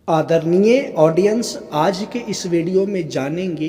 आदरणीय ऑडियंस, आज के इस वीडियो में जानेंगे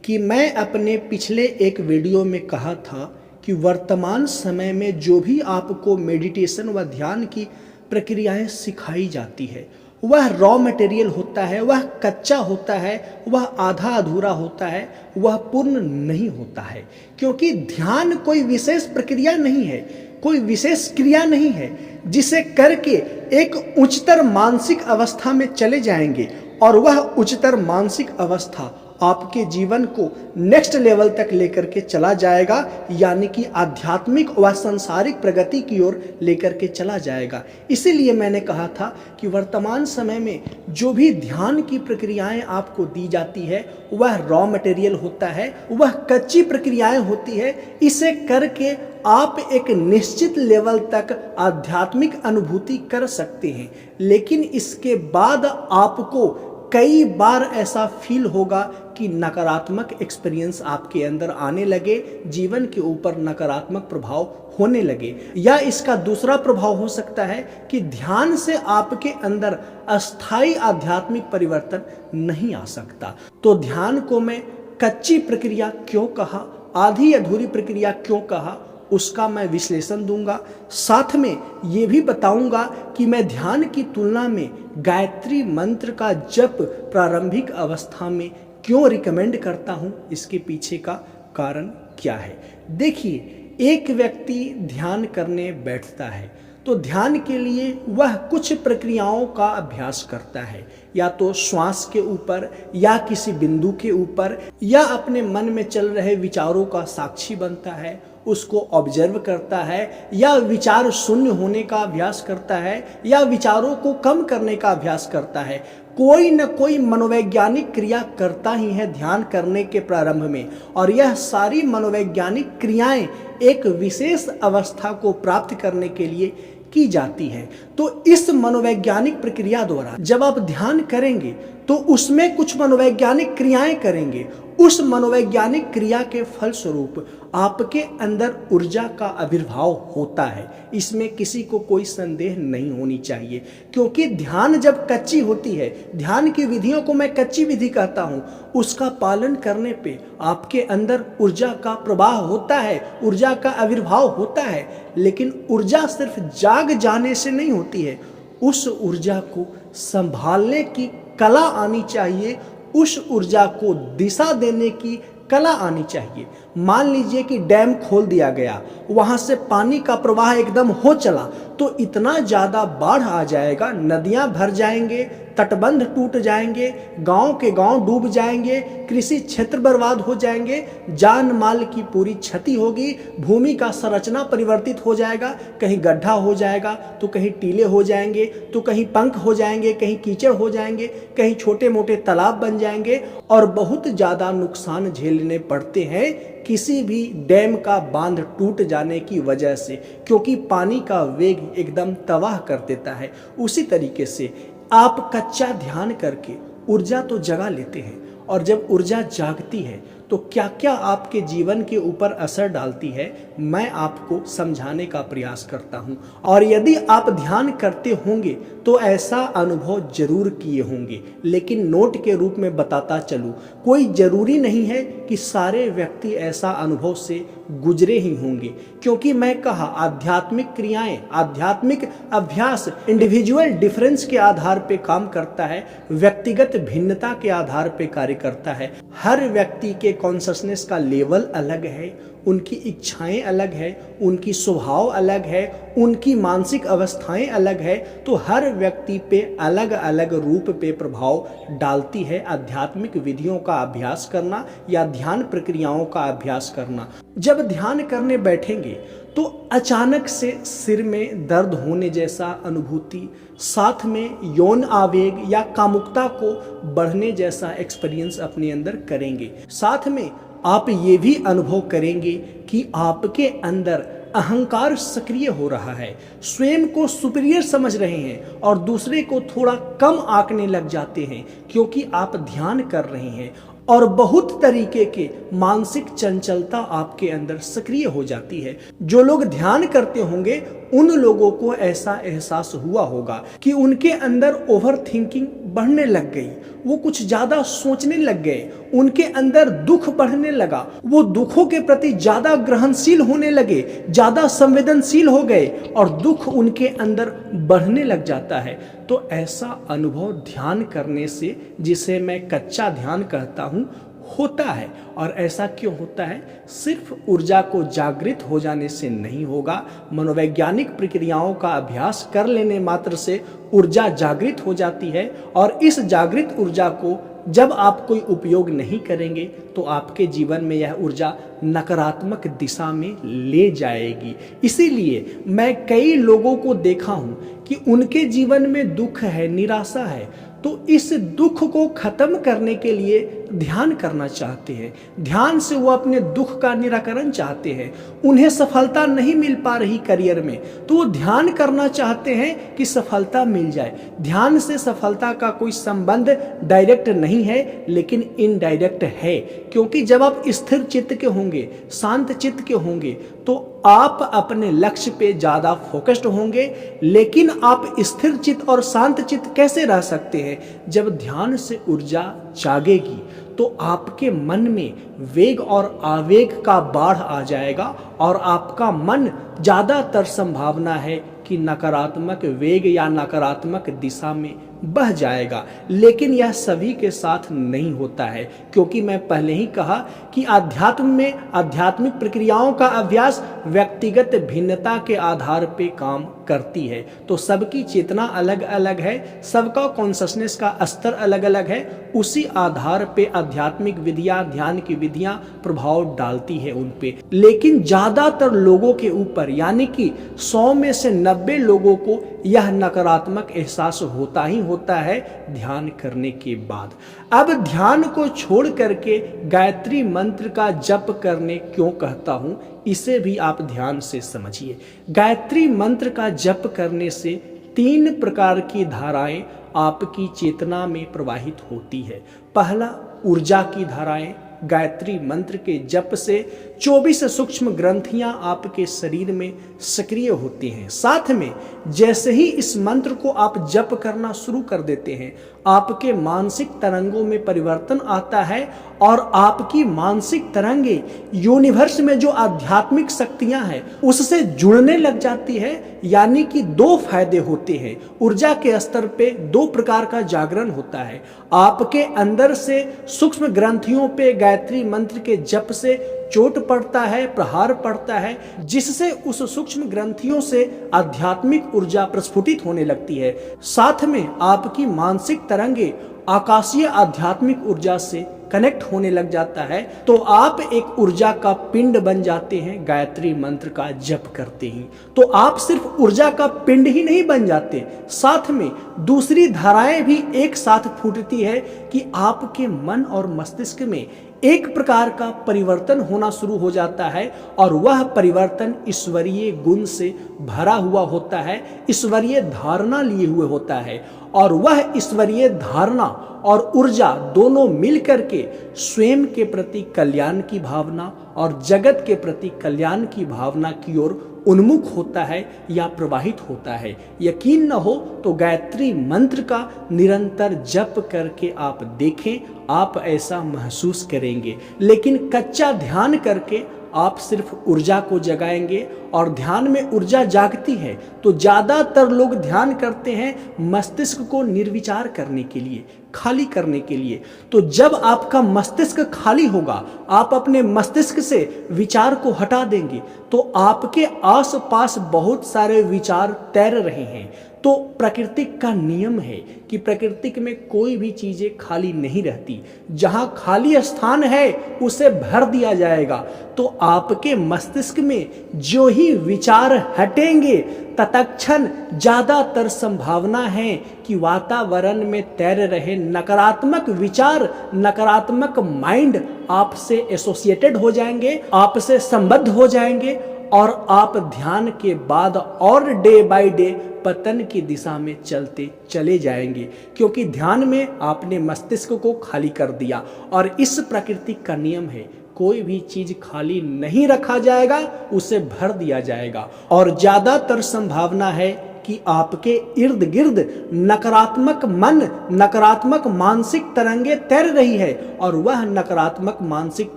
कि मैं अपने पिछले एक वीडियो में कहा था कि वर्तमान समय में जो भी आपको मेडिटेशन व ध्यान की प्रक्रियाएं सिखाई जाती है वह रॉ मटेरियल होता है, वह कच्चा होता है, वह आधा अधूरा होता है, वह पूर्ण नहीं होता है। क्योंकि ध्यान कोई विशेष प्रक्रिया नहीं है, कोई विशेष क्रिया नहीं है जिसे करके एक उच्चतर मानसिक अवस्था में चले जाएंगे और वह उच्चतर मानसिक अवस्था आपके जीवन को नेक्स्ट लेवल तक लेकर के चला जाएगा, यानी कि आध्यात्मिक व सांसारिक प्रगति की ओर लेकर के चला जाएगा। इसीलिए मैंने कहा था कि वर्तमान समय में जो भी ध्यान की प्रक्रियाएं आपको दी जाती है वह रॉ मटेरियल होता है, वह कच्ची प्रक्रियाएं होती है। इसे करके आप एक निश्चित लेवल तक आध्यात्मिक अनुभूति कर सकते हैं, लेकिन इसके बाद आपको कई बार ऐसा फील होगा कि नकारात्मक एक्सपीरियंस आपके अंदर आने लगे, जीवन के ऊपर नकारात्मक प्रभाव होने लगे। या इसका दूसरा प्रभाव हो सकता है कि ध्यान से आपके अंदर अस्थायी आध्यात्मिक परिवर्तन नहीं आ सकता। तो ध्यान को मैं कच्ची प्रक्रिया क्यों कहा, आधी अधूरी प्रक्रिया क्यों कहा, उसका मैं विश्लेषण दूंगा। साथ में ये भी बताऊंगा कि मैं ध्यान की तुलना में गायत्री मंत्र का जप प्रारंभिक अवस्था में क्यों रिकमेंड करता हूं, इसके पीछे का कारण क्या है। देखिए, एक व्यक्ति ध्यान करने बैठता है तो ध्यान के लिए वह कुछ प्रक्रियाओं का अभ्यास करता है, या तो श्वास के ऊपर, या किसी बिंदु के ऊपर, या अपने मन में चल रहे विचारों का साक्षी बनता है, उसको ऑब्जर्व करता है, या विचार शून्य होने का अभ्यास करता है, या विचारों को कम करने का अभ्यास करता है। कोई न कोई मनोवैज्ञानिक क्रिया करता ही है ध्यान करने के प्रारंभ में, और यह सारी मनोवैज्ञानिक क्रियाएं एक विशेष अवस्था को प्राप्त करने के लिए की जाती है। तो इस मनोवैज्ञानिक प्रक्रिया द्वारा जब आप ध्यान करेंगे तो उसमें कुछ मनोवैज्ञानिक क्रियाएं करेंगे। उस मनोवैज्ञानिक क्रिया के फलस्वरूप आपके अंदर ऊर्जा का आविर्भाव होता है, इसमें किसी को कोई संदेह नहीं होनी चाहिए। क्योंकि ध्यान जब कच्ची होती है, ध्यान की विधियों को मैं कच्ची विधि कहता हूं, उसका पालन करने पे आपके अंदर ऊर्जा का प्रवाह होता है, ऊर्जा का आविर्भाव होता है। लेकिन ऊर्जा सिर्फ जाग जाने से नहीं होती है, उस ऊर्जा को संभालने की कला आनी चाहिए, उस ऊर्जा को दिशा देने की कला आनी चाहिए। मान लीजिए कि डैम खोल दिया गया, वहां से पानी का प्रवाह एकदम हो चला तो इतना ज्यादा बाढ़ आ जाएगा, नदियां भर जाएंगे, तटबंध टूट जाएंगे, गांव के गांव डूब जाएंगे, कृषि क्षेत्र बर्बाद हो जाएंगे, जान माल की पूरी क्षति होगी, भूमि का संरचना परिवर्तित हो जाएगा, कहीं गड्ढा हो जाएगा तो कहीं टीले हो जाएंगे, तो कहीं पंख हो जाएंगे, कहीं कीचड़ हो जाएंगे, कहीं छोटे मोटे तालाब बन जाएंगे, और बहुत ज्यादा नुकसान झेलने पड़ते हैं किसी भी डैम का बांध टूट जाने की वजह से, क्योंकि पानी का वेग एकदम तबाह कर देता है। उसी तरीके से आप कच्चा ध्यान करके ऊर्जा तो जगा लेते हैं, और जब ऊर्जा जागती है तो क्या क्या आपके जीवन के ऊपर असर डालती है मैं आपको समझाने का प्रयास करता हूं। और यदि आप ध्यान करते होंगे तो ऐसा अनुभव जरूर किए होंगे, लेकिन नोट के रूप में बताता चलूं, कोई जरूरी नहीं है कि सारे व्यक्ति ऐसा अनुभव से गुजरे ही होंगे। क्योंकि मैं कहा, आध्यात्मिक क्रियाएं, आध्यात्मिक अभ्यास इंडिविजुअल डिफरेंस के आधार पे काम करता है, व्यक्तिगत भिन्नता के आधार पे कार्य करता है। हर व्यक्ति के कॉन्शसनेस का लेवल अलग है, उनकी इच्छाएं अलग है, उनकी स्वभाव अलग है, उनकी मानसिक अवस्थाएं अलग है। तो हर व्यक्ति पे अलग अलग रूप पे प्रभाव डालती है आध्यात्मिक विधियों का अभ्यास करना या ध्यान प्रक्रियाओं का अभ्यास करना। जब ध्यान करने बैठेंगे तो अचानक से सिर में दर्द होने जैसा अनुभूति, साथ में यौन आवेग या कामुकता को बढ़ने जैसा एक्सपीरियंस अपने अंदर करेंगे। साथ में आप ये भी अनुभव करेंगे कि आपके अंदर अहंकार सक्रिय हो रहा है, स्वयं को सुपीरियर समझ रहे हैं और दूसरे को थोड़ा कम आंकने लग जाते हैं, क्योंकि आप ध्यान कर रहे हैं। और बहुत तरीके के मानसिक चंचलता आपके अंदर सक्रिय हो जाती है। जो लोग ध्यान करते होंगे उन लोगों को ऐसा एहसास हुआ होगा कि उनके अंदर ओवर थिंकिंग बढ़ने लग गई, वो कुछ ज़्यादा सोचने लग गए, उनके अंदर दुख बढ़ने लगा, वो दुखों के प्रति ज़्यादा ग्रहणशील होने लगे, ज़्यादा संवेदनशील हो गए और दुख उनके अंदर बढ़ने लग जाता है। तो ऐसा अनुभव ध्यान करने से, जिसे मैं कच्चा ध्यान कहता हूँ, होता है। और ऐसा क्यों होता है? सिर्फ ऊर्जा को जागृत हो जाने से नहीं होगा, मनोवैज्ञानिक प्रक्रियाओं का अभ्यास कर लेने मात्र से ऊर्जा जागृत हो जाती है। और इस जागृत ऊर्जा को जब आप कोई उपयोग नहीं करेंगे तो आपके जीवन में यह ऊर्जा नकारात्मक दिशा में ले जाएगी। इसीलिए मैं कई लोगों को देखा हूँ कि उनके जीवन में दुख है, निराशा है, तो इस दुख को खत्म करने के लिए ध्यान करना चाहते हैं। ध्यान से वो अपने दुख का निराकरण चाहते हैं। उन्हें सफलता नहीं मिल पा रही करियर में, तो वो ध्यान करना चाहते हैं कि सफलता मिल जाए। ध्यान से सफलता का कोई संबंध डायरेक्ट नहीं है, लेकिन इनडायरेक्ट है। क्योंकि जब आप स्थिर चित्त के होंगे, शांत चित्त के होंगे, तो आप अपने लक्ष्य पे ज़्यादा फोकस्ड होंगे। लेकिन आप स्थिर चित्त और शांत चित्त कैसे रह सकते हैं? जब ध्यान से ऊर्जा जागेगी तो आपके मन में वेग और आवेग का बाढ़ आ जाएगा और आपका मन ज़्यादातर संभावना है कि नकारात्मक वेग या नकारात्मक दिशा में बह जाएगा। लेकिन यह सभी के साथ नहीं होता है, क्योंकि मैं पहले ही कहा कि आध्यात्म में आध्यात्मिक प्रक्रियाओं का अभ्यास व्यक्तिगत भिन्नता के आधार पे काम करती है। तो सबकी चेतना अलग अलग है, सबका कॉन्शसनेस का स्तर अलग अलग है। उसी आधार पे आध्यात्मिक विधियां, ध्यान की विधियां प्रभाव डालती है उन पे। लेकिन ज्यादातर लोगों के ऊपर, यानी कि 100 में से 90 लोगों को यह नकारात्मक एहसास होता ही होता है ध्यान करने के बाद। अब ध्यान को छोड़ करके गायत्री मंत्र का जप करने क्यों कहता हूं, इसे भी आप ध्यान से समझिए। गायत्री मंत्र का जप करने से 3 प्रकार की धाराएं आपकी चेतना में प्रवाहित होती है। पहला, ऊर्जा की धाराएं। गायत्री मंत्र के जप से 24 सूक्ष्म ग्रंथियां आपके शरीर में सक्रिय होती हैं। साथ में जैसे ही इस मंत्र को आप जप करना शुरू कर देते हैं, आपके मानसिक तरंगों में परिवर्तन आता है और आपकी मानसिक तरंगे यूनिवर्स में जो आध्यात्मिक शक्तियां हैं उससे जुड़ने लग जाती है। यानी कि 2 फायदे होते हैं। ऊर्जा के स्तर पे 2 प्रकार का जागरण होता है। आपके अंदर से सूक्ष्म ग्रंथियों पे गायत्री मंत्र के जप से चोट पड़ता है, प्रहार पड़ता है, जिससे उस सूक्ष्म ग्रंथियों से आध्यात्मिक ऊर्जा प्रस्फुटित होने लगती है। साथ में आपकी मानसिक तरंगे आकाशीय आध्यात्मिक ऊर्जा से कनेक्ट होने लग जाता है। तो आप एक ऊर्जा का पिंड बन जाते हैं गायत्री मंत्र का जप करते ही। तो आप सिर्फ ऊर्जा का पिंड ही नहीं बन जाते, साथ में दूसरी धाराएं भी एक साथ फूटती है कि आपके मन और मस्तिष्क में एक प्रकार का परिवर्तन होना शुरू हो जाता है। और वह परिवर्तन ईश्वरीय गुण से भरा हुआ होता है, ईश्वरीय धारणा लिए हुए होता है। और वह ईश्वरीय धारणा और ऊर्जा दोनों मिलकर के स्वयं के प्रति कल्याण की भावना और जगत के प्रति कल्याण की भावना की ओर उन्मुख होता है या प्रवाहित होता है। यकीन न हो तो गायत्री मंत्र का निरंतर जप करके आप देखें, आप ऐसा महसूस करेंगे। लेकिन कच्चा ध्यान करके आप सिर्फ ऊर्जा को जगाएंगे, और ध्यान में ऊर्जा जागती है तो ज़्यादातर लोग ध्यान करते हैं मस्तिष्क को निर्विचार करने के लिए, खाली करने के लिए। तो जब आपका मस्तिष्क खाली होगा, आप अपने मस्तिष्क से विचार को हटा देंगे, तो आपके आसपास बहुत सारे विचार तैर रहे हैं। तो प्रकृति का नियम है कि प्रकृति में कोई भी चीजें खाली नहीं रहती, जहां खाली स्थान है उसे भर दिया जाएगा। तो आपके मस्तिष्क में जो ही विचार हटेंगे, तत्क्षण ज्यादातर संभावना है कि वातावरण में तैर रहे नकारात्मक विचार, नकारात्मक माइंड आपसे एसोसिएटेड हो जाएंगे, आपसे संबद्ध हो जाएंगे, और आप ध्यान के बाद और डे बाय डे पतन की दिशा में चलते चले जाएंगे। क्योंकि ध्यान में आपने मस्तिष्क को खाली कर दिया। और इस प्रकृति का नियम है, कोई भी चीज खाली नहीं रखा जाएगा, उसे भर दिया जाएगा। और ज्यादातर संभावना है कि आपके इर्द गिर्द नकारात्मक मन, नकारात्मक मानसिक तरंगे तैर रही है और वह नकारात्मक मानसिक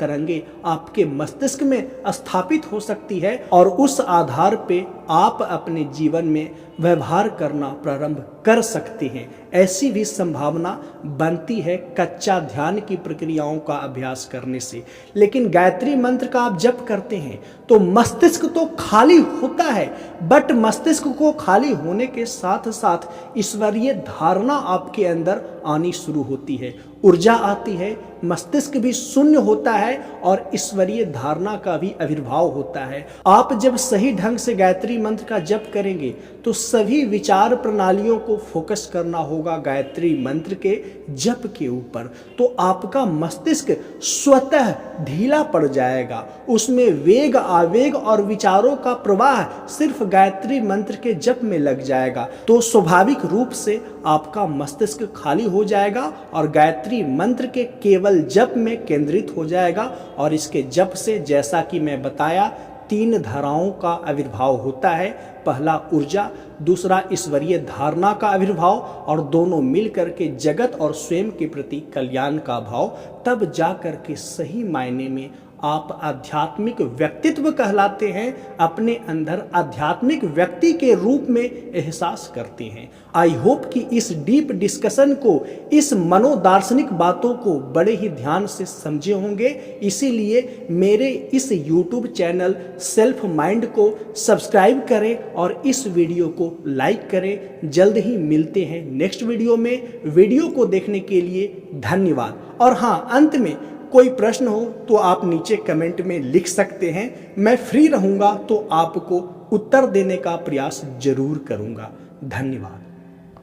तरंगे आपके मस्तिष्क में स्थापित हो सकती है और उस आधार पे आप अपने जीवन में व्यवहार करना प्रारंभ कर सकते हैं। ऐसी भी संभावना बनती है कच्चा ध्यान की प्रक्रियाओं का अभ्यास करने से। लेकिन गायत्री मंत्र का आप जप करते हैं तो मस्तिष्क तो खाली होता है, बट मस्तिष्क को खाली होने के साथ साथ ईश्वरीय धारणा आपके अंदर आनी शुरू होती है, ऊर्जा आती है, मस्तिष्क भी शून्य होता है और ईश्वरीय धारणा का भी आविर्भाव होता है। आप जब सही ढंग से गायत्री मंत्र का जप करेंगे तो सभी विचार प्रणालियों को फोकस करना होगा गायत्री मंत्र के जप के ऊपर, तो आपका मस्तिष्क स्वतः ढीला पड़ जाएगा। उसमें वेग, आवेग और विचारों का प्रवाह सिर्फ गायत्री मंत्र के जप में लग जाएगा, तो स्वाभाविक रूप से आपका मस्तिष्क खाली हो जाएगा और गायत्री मंत्र के केवल जप में केंद्रित हो जाएगा। और इसके जप से, जैसा कि मैं बताया, 3 धाराओं का आविर्भाव होता है। पहला ऊर्जा, दूसरा ईश्वरीय धारणा का आविर्भाव और दोनों मिलकर के जगत और स्वयं के प्रति कल्याण का भाव। तब जाकर के सही मायने में आप आध्यात्मिक व्यक्तित्व कहलाते हैं, अपने अंदर आध्यात्मिक व्यक्ति के रूप में एहसास करते हैं। आई होप कि इस डीप डिस्कशन को, इस मनोदार्शनिक बातों को बड़े ही ध्यान से समझे होंगे। इसीलिए मेरे इस YouTube चैनल सेल्फ माइंड को सब्सक्राइब करें और इस वीडियो को लाइक करें। जल्द ही मिलते हैं नेक्स्ट वीडियो में। वीडियो को देखने के लिए धन्यवाद। और हाँ, अंत में कोई प्रश्न हो तो आप नीचे कमेंट में लिख सकते हैं। मैं फ्री रहूंगा तो आपको उत्तर देने का प्रयास जरूर करूंगा। धन्यवाद।